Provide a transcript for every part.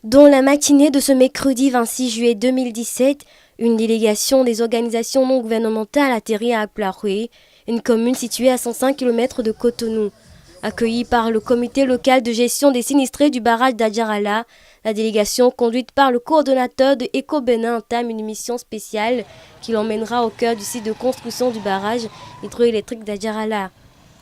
Dans la matinée de ce mercredi 26 juillet 2017, une délégation des organisations non gouvernementales atterrit à Plaroué, une commune située à 105 km de Cotonou. Accueillie par le comité local de gestion des sinistrés du barrage d'Adjarala, la délégation conduite par le coordonnateur de Eco-Bénin entame une mission spéciale qui l'emmènera au cœur du site de construction du barrage hydroélectrique d'Adjarala.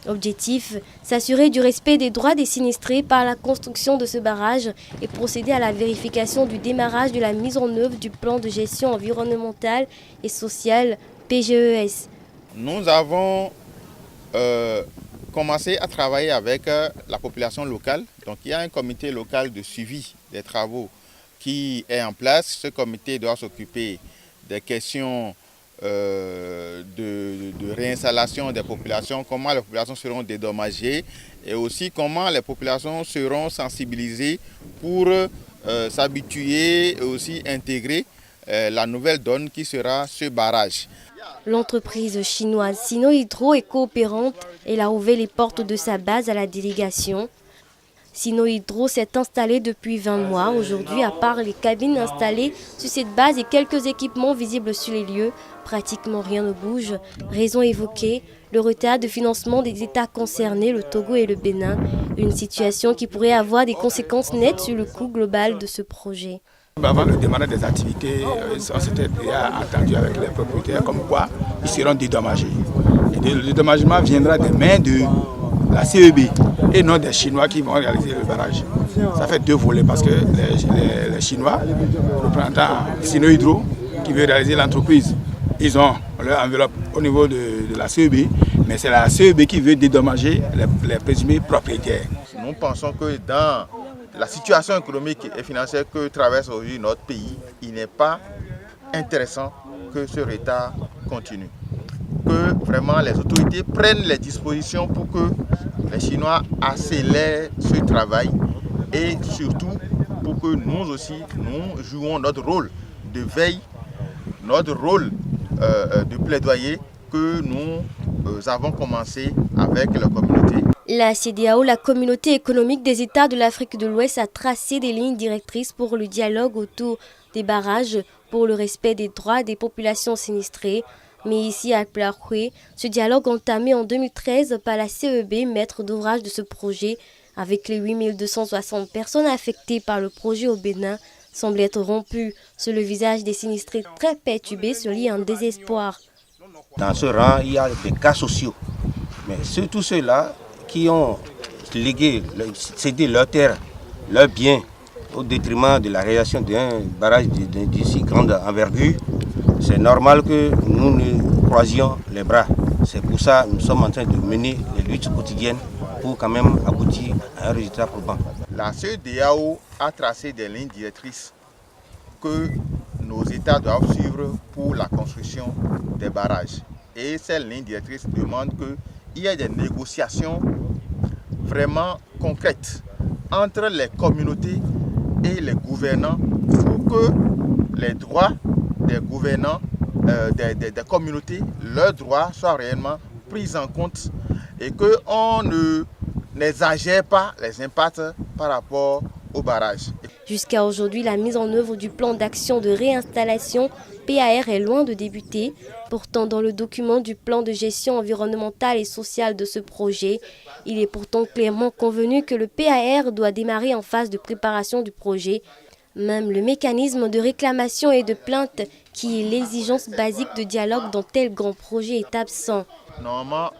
Objectif, s'assurer du respect des droits des sinistrés par la construction de ce barrage et procéder à la vérification du démarrage de la mise en œuvre du plan de gestion environnementale et sociale PGES. Nous avons commencé à travailler avec la population locale. Donc il y a un comité local de suivi des travaux qui est en place. Ce comité doit s'occuper des questions de réinstallation des populations, comment les populations seront dédommagées et aussi comment les populations seront sensibilisées pour s'habituer et aussi intégrer la nouvelle donne qui sera ce barrage. L'entreprise chinoise Sino Hydro est coopérante. Elle a ouvert les portes de sa base à la délégation. Sino Hydro s'est installé depuis 20 mois. Aujourd'hui, à part les cabines installées sur cette base et quelques équipements visibles sur les lieux, pratiquement rien ne bouge. Raison évoquée, le retard de financement des États concernés, le Togo et le Bénin. Une situation qui pourrait avoir des conséquences nettes sur le coût global de ce projet. Avant le démarrage des activités, on s'était déjà entendu avec les propriétaires comme quoi ils seront dédommagés. Et le dédommagement viendra des mains de la CEB et non des Chinois qui vont réaliser le barrage. Ça fait deux volets parce que les Chinois, représentant Sino Hydro, qui veut réaliser l'entreprise, ils ont leur enveloppe au niveau de la CEB, mais c'est la CEB qui veut dédommager les présumés propriétaires. Nous pensons que dans la situation économique et financière que traverse aujourd'hui notre pays, il n'est pas intéressant que ce retard continue. Que vraiment les autorités prennent les dispositions pour que les Chinois accélèrent ce travail et surtout pour que nous aussi, nous jouons notre rôle de veille, notre rôle de plaidoyer que nous avons commencé avec la communauté. La CEDEAO, la communauté économique des États de l'Afrique de l'Ouest, a tracé des lignes directrices pour le dialogue autour des barrages, pour le respect des droits des populations sinistrées. Mais ici à Plaroué, ce dialogue entamé en 2013 par la CEB, maître d'ouvrage de ce projet, avec les 8260 personnes affectées par le projet au Bénin, semble être rompu. Sur le visage des sinistrés très perturbés se lit un désespoir. Dans ce rang, il y a des cas sociaux, mais surtout ceux-là qui ont cédé leur terre, leurs biens, au détriment de la réalisation d'un barrage de si grande envergure. C'est normal que nous ne croisions les bras. C'est pour ça que nous sommes en train de mener les luttes quotidiennes pour quand même aboutir à un résultat probant. La CEDEAO a tracé des lignes directrices que nos États doivent suivre pour la construction des barrages. Et ces lignes directrices demandent qu'il y ait des négociations vraiment concrètes entre les communautés et les gouvernants pour que les droits des gouvernants, des communautés, leurs droits soient réellement pris en compte et qu'on ne n'exagère pas les impacts par rapport au barrage. Jusqu'à aujourd'hui, la mise en œuvre du plan d'action de réinstallation PAR est loin de débuter. Pourtant, dans le document du plan de gestion environnementale et sociale de ce projet, il est pourtant clairement convenu que le PAR doit démarrer en phase de préparation du projet. Même le mécanisme de réclamation et de plainte, qui est l'exigence basique de dialogue dans tel grand projet, est absent. Normalement,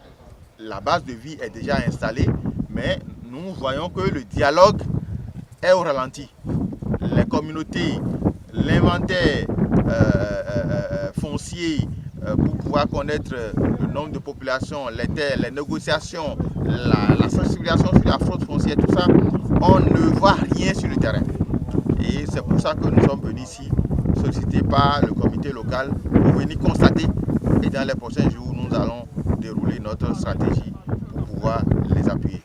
la base de vie est déjà installée, mais nous voyons que le dialogue est au ralenti. Les communautés, l'inventaire foncier pour pouvoir connaître le nombre de populations, les terres, les négociations, la sensibilisation sur la fraude foncière, tout ça, on ne voit rien sur le terrain. Et c'est pour ça que nous sommes venus ici, sollicités par le comité local, pour venir constater. Et dans les prochains jours, nous allons dérouler notre stratégie pour pouvoir les appuyer.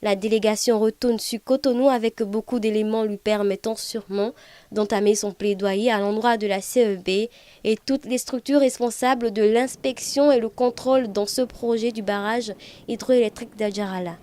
La délégation retourne sur Cotonou avec beaucoup d'éléments lui permettant sûrement d'entamer son plaidoyer à l'endroit de la CEB et toutes les structures responsables de l'inspection et le contrôle dans ce projet du barrage hydroélectrique d'Adjarala.